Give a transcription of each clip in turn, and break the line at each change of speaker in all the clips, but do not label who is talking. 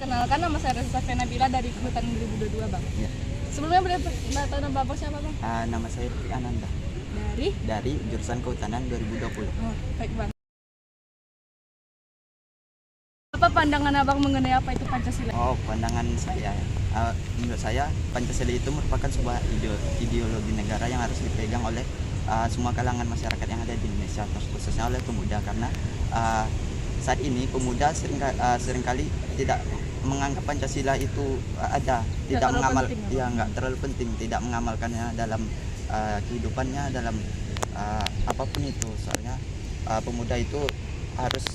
Perkenalkan, nama saya Reza Safena Bila dari Kebutan 2022, Bang.
Ya.
Sebelumnya boleh tahu nama Bapak siapa, Bang?
Nama saya Rifki Ananda dari jurusan Kehutanan 2020.
Oh, baik, Bang. Apa pandangan Abang mengenai apa itu Pancasila?
Oh, pandangan saya, menurut saya Pancasila itu merupakan sebuah ideologi negara yang harus dipegang oleh semua kalangan masyarakat yang ada di Indonesia, khususnya oleh pemuda, karena saat ini pemuda seringkali tidak menganggap Pancasila itu nggak terlalu penting, tidak mengamalkannya dalam kehidupannya, dalam apapun itu. Soalnya pemuda itu harus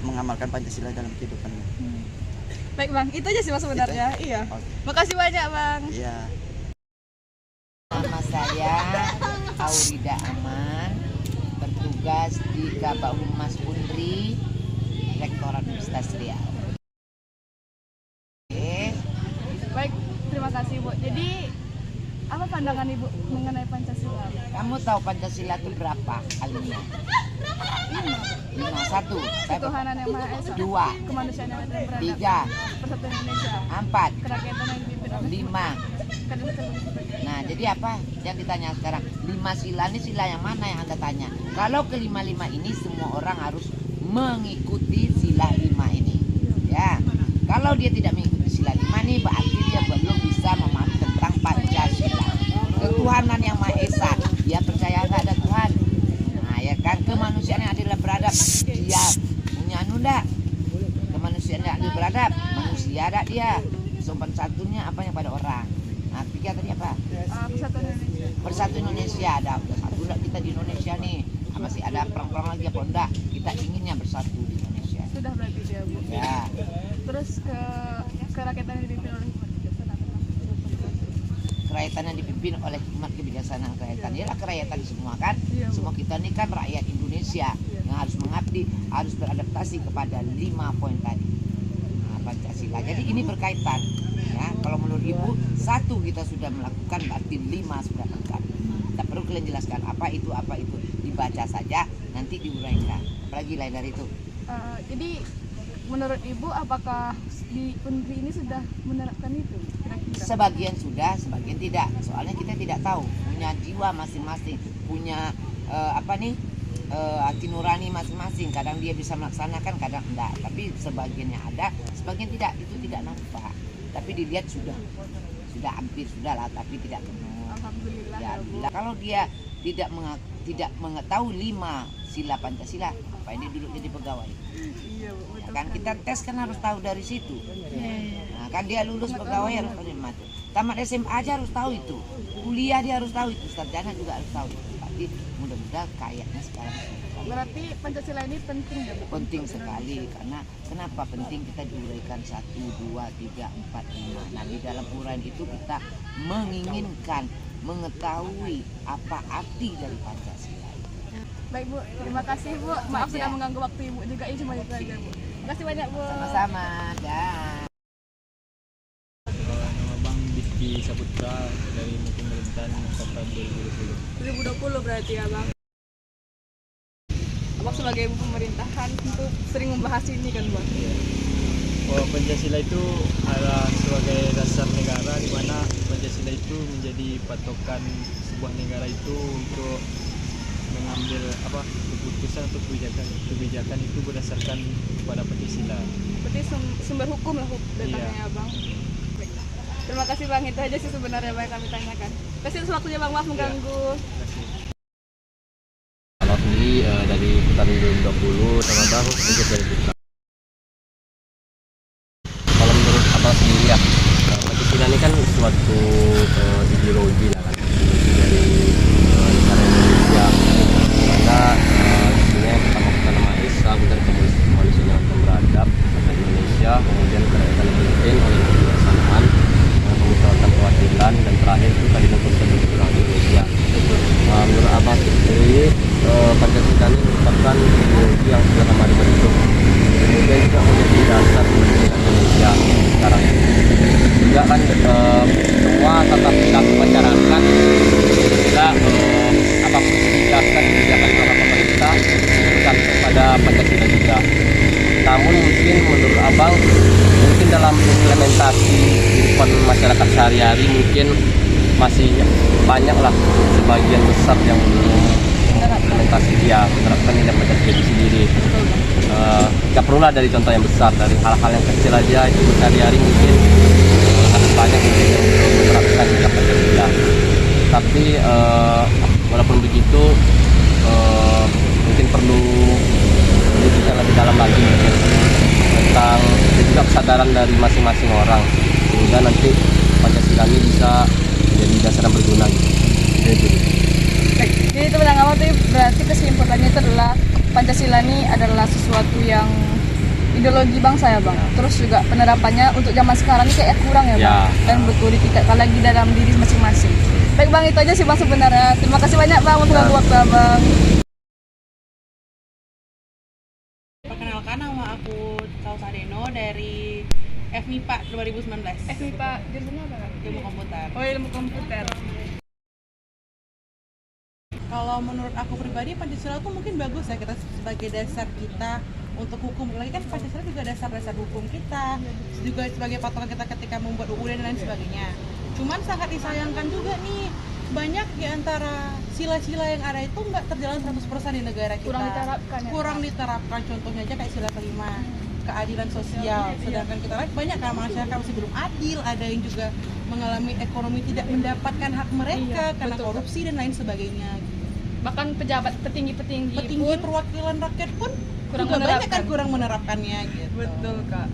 mengamalkan Pancasila dalam kehidupannya.
Baik, Bang, itu aja sih Mas sebenarnya. Iya. Makasih banyak, Bang.
Iya.
Nama saya Aurida Aman, bertugas di Kabak Humas Unri, Rektorat Universitas Riau.
Baik, terima kasih, Bu. Jadi, apa pandangan Ibu mengenai Pancasila?
Kamu tahu Pancasila itu berapa kalinya? 5. 1.
Ketuhanan yang Maha Esa.
2.
Kemanusiaan yang adil dan beradab.
3.
Persatuan Indonesia.
4.
Kerakyatan yang dipimpin oleh
5.
Keadilan.
Nah, jadi apa yang ditanya sekarang? 5 sila ini sila yang mana yang Anda tanya? Kalau ke-5 ini semua orang harus mengikuti sila 5 ini. Ya. Kalau dia tidak mengikuti sila 5 ini berarti dia belum bisa memahami tentang Pancasila. Ketuhanan yang Maha Esa, dia percaya nggak ada Tuhan. Nah, ya kan, kemanusiaan yang adil dan beradab, dia punya enggak? Kemanusiaan yang adil beradab, manusia ada dia. Sopan santunnya apanya pada orang. Nah, ketiga tadi apa?
Persatuan Indonesia.
Persatu Indonesia, ada satu enggak kita di Indonesia nih? Masih ada perang-perang lagi apa enggak? Kita inginnya bersatu di Indonesia.
Sudah berarti dia, Bu.
Ya.
Terus kerakyatan yang dipimpin oleh
Kerakyatan yang dipimpin oleh hikmat kebijaksanaan kerakyatan. Ialah kerakyatan semua kan?
Iya, Bu.
Semua kita ini kan rakyat Indonesia yang harus mengabdi, harus beradaptasi kepada 5 poin tadi. Nah, Pancasila. Jadi ini berkaitan. Ya, kalau menurut Ibu, 1 kita sudah melakukan, berarti 5 sudah lengkap. Tak perlu kalian jelaskan apa itu, dibaca saja, nanti diuraikan. Apalagi lain dari itu.
Jadi menurut Ibu apakah di Unri ini sudah menerapkan itu? Kira-kira?
Sebagian sudah, sebagian tidak. Soalnya kita tidak tahu, punya jiwa masing-masing, punya hati nurani masing-masing. Kadang dia bisa melaksanakan, kadang enggak. Tapi sebagiannya ada, sebagian tidak. Itu tidak nampak. Tapi dilihat sudah hampir sudah lah, tapi tidak penuh.
Alhamdulillah.
Ya,
Bu.
kalau dia tidak mengetahui 5 sila Pancasila, apa ini duduk jadi pegawai?
Iya, Bu.
Ya
Betul
kan
sekali.
kita tes kan harus tahu dari situ.
Iya.
Nah, kan dia lulus pegawai harus tahu itu. Tamat SMA aja harus tahu itu. Kuliah dia harus tahu itu. Sarjana juga harus tahu itu. Berarti mudah-mudahan kayaknya sekarang.
Berarti Pancasila ini penting ya, Bu?
Penting sekali, karena kenapa penting kita diuraikan 1, 2, 3, 4, 5. Nah, di dalam uraian itu kita menginginkan mengetahui apa arti dari Pancasila.
Baik, Bu, terima kasih, Bu. Maaf sudah mengganggu waktu Ibu juga. Ini cuma itu aja, Bu. Terima kasih banyak, Bu.
Sama-sama. Dah.
Nama Bang Rizky Saputra dari Pemerintahan Kota 2020.
2020 berarti ya, Bang. Abang sebagai ibu pemerintahan tentu sering membahas ini kan, Bang.
Oh, Pancasila itu adalah sebagai dasar negara, di mana Pancasila itu menjadi patokan sebuah negara itu untuk mengambil keputusan atau kebijakan itu berdasarkan pada Pancasila.
Berarti sumber hukum lah datangnya
Iya.
ya, Bang. Baik. Terima kasih, Bang. Itu aja sih sebenarnya Bang yang kami tanyakan. Kasih waktunya, Bang. Maaf mengganggu.
Terima kasih.
Kalau sendiri dari Kota 2020 sama Bang mungkin dari kita. Kalau menurut Abang sendiri ya, Pancasila ini kan suatu ideologi lah kan, ideologi dari negara Indonesia. Karena sebenarnya yang pertama kita nama Esa, kemudian kemanusiaan yang beradab kata Indonesia, kemudian kerakyatan yang dipimpin oleh kebijaksanaan, pemusyawaratan perwakilan, dan terakhir itu keadilan sosial bagi seluruh Indonesia. Menurut Abang sendiri, Pancasila ini merupakan ideologi yang sudah lama dibentuk, kemudian juga menjadi dasar kemerdekaan Indonesia sekarang ini. Juga kan semua tata perilaku masyarakat juga apapun kebijakan para pemerintah sampai pada Pancasila juga. namun mungkin menurut abang mungkin dalam implementasi kehidupan masyarakat sehari-hari mungkin masih banyak lah sebagian besar yang belum implementasi dia menerapkan nilai Pancasila itu sendiri. Gak perlu lah dari contoh yang besar, dari hal-hal yang kecil aja itu sehari-hari mungkin masih banyak mungkin yang belum menerapkan nilai Pancasila. Tapi walaupun begitu mungkin perlu kita lebih dalam lagi mungkin tentang dan juga kesadaran dari masing-masing orang sehingga nanti Pancasila ini bisa jadi dasar yang berguna gitu.
Jadi itu penanggapan tuh berarti kesimpulannya itu adalah Pancasila ini adalah sesuatu yang ideologi bangsa ya bang. Terus juga penerapannya untuk zaman sekarang ini kayak kurang ya bang.
Ya.
Dan butuh ditingkatkan lagi dalam diri masing-masing. Baik bang, itu aja sih bang sebenarnya. Terima kasih banyak bang untuk waktu abang.
Perkenalkan, nama aku Saus Adeno dari FMIPA 2019.
FMIPA jurusannya apa kak?
Ilmu komputer.
Oh ilmu komputer.
Kalau menurut aku pribadi Pancasila itu mungkin bagus ya kita sebagai dasar kita untuk hukum. Lagi kan Pancasila juga dasar-dasar hukum kita, juga sebagai patokan kita ketika membuat UUD dan lain sebagainya. Cuman sangat disayangkan juga nih banyak di antara sila-sila yang ada itu nggak terjalan 100% di negara kita.
Kurang diterapkan ya,
Kurang diterapkan, contohnya aja kayak sila kelima, keadilan sosial. Sedangkan kita lihat banyak kan masyarakat masih belum adil, ada yang juga mengalami ekonomi tidak mendapatkan hak mereka karena
betul.
korupsi dan lain sebagainya.
Bahkan pejabat petinggi
Petinggi
pun
perwakilan rakyat pun
kurang
juga banyak kan
menerapkan.
kurang menerapkannya gitu.
betul kak.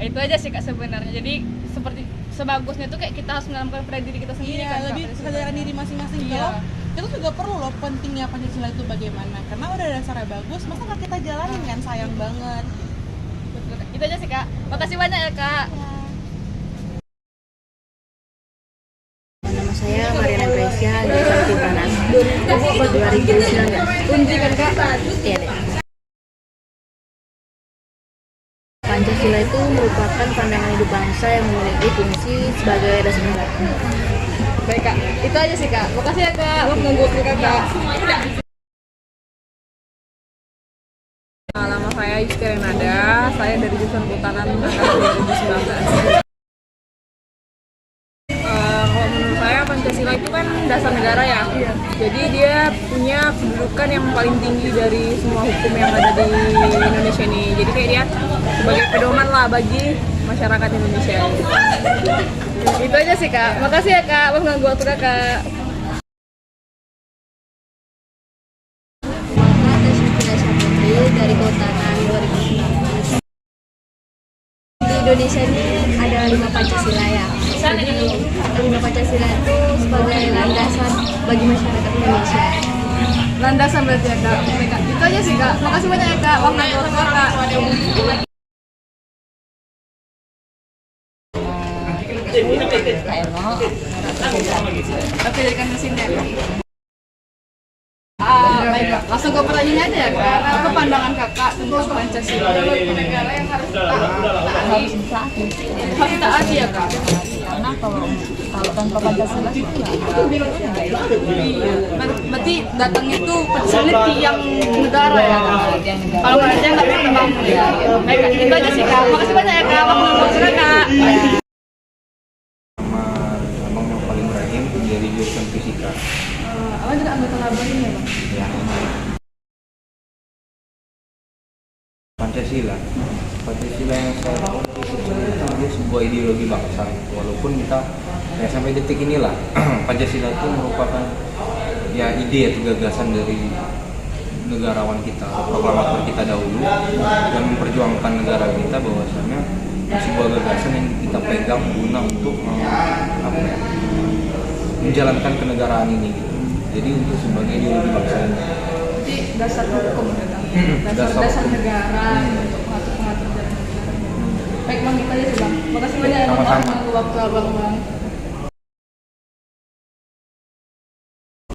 Itu aja sih kak sebenarnya. Jadi seperti sebagusnya tuh kayak kita harus menanamkan pada diri kita sendiri
Iya,
kan. Kak,
lebih
pada
kesadaran
sebenarnya.
diri masing-masing.
Iya.
Kalau kita juga perlu loh pentingnya Pancasila itu bagaimana. Karena udah dasarnya bagus, masa nggak kita jalanin kan, sayang banget.
Betul, Kak. Itu aja sih kak. Makasih banyak ya kak.
Nama saya Mariana Gracia, jurusan Kehutanan 2019.
Kunci kan kak.
Iya deh. Pancasila itu merupakan pandangan hidup bangsa yang memiliki fungsi sebagai dasar negara.
Baik kak. Itu aja sih kak. Makasih ya kak. Waktu nunggu waktu kakak.
Nama saya Yusti Renada, saya dari jurusan Kehutanan angkatan 2019. Kalau menurut saya Pancasila itu kan dasar negara ya, jadi dia punya kedudukan yang paling tinggi dari semua hukum yang ada di Indonesia ini. Jadi kayak dia sebagai pedoman lah bagi masyarakat Indonesia.
Itu aja sih kak. Makasih ya kak. Waktu nunggu waktu kakak.
Dari Kehutanan 2019. Di Indonesia ini ada 5 Pancasila ya. Jadi 5 Pancasila itu sebagai landasan bagi masyarakat Indonesia.
Landasan berarti ya kak. Baik, Kak. Itu aja sih kak. Makasih banyak ya kak. Waktu nunggu waktu kakak. Oke, dari kan sini ya kak. Baik kak. Langsung ke pertanyaan aja ya kak. Apa pandangan kakak tentang Pancasila sebagai negara yang harus taati? Harus taati ya kak.
Karena kalau tanpa Pancasila sih
Iya. Berarti datangnya itu Pancasila ini tiang negara ya kak. Kalau nggak ada nggak berkembang ya. Baik kak. Itu aja sih kak. Makasih banyak ya kak. Waktu nunggu waktu kakak.
Nama Abang Nopal Ibrahim dari jurusan Fisika.
Abang juga anggota labor ini ya bang?
Ya. Pancasila yang saya tahu itu dia sebuah ideologi bangsa. Walaupun kita ya sampai detik inilah Pancasila itu merupakan ya ide atau gagasan dari negarawan kita, proklamator kita dahulu yang memperjuangkan negara kita bahwasannya sebuah gagasan yang kita pegang guna untuk menjalankan kenegaraan ini gitu. Jadi untuk sebagai ideologi bangsa ini.
Jadi dasar hukum ya bang? Dasar negara untuk mengatur jalan negara. Baik bang, itu aja sih bang. Makasih banyak ya bang.
Sama-sama.
Waktu abang bang.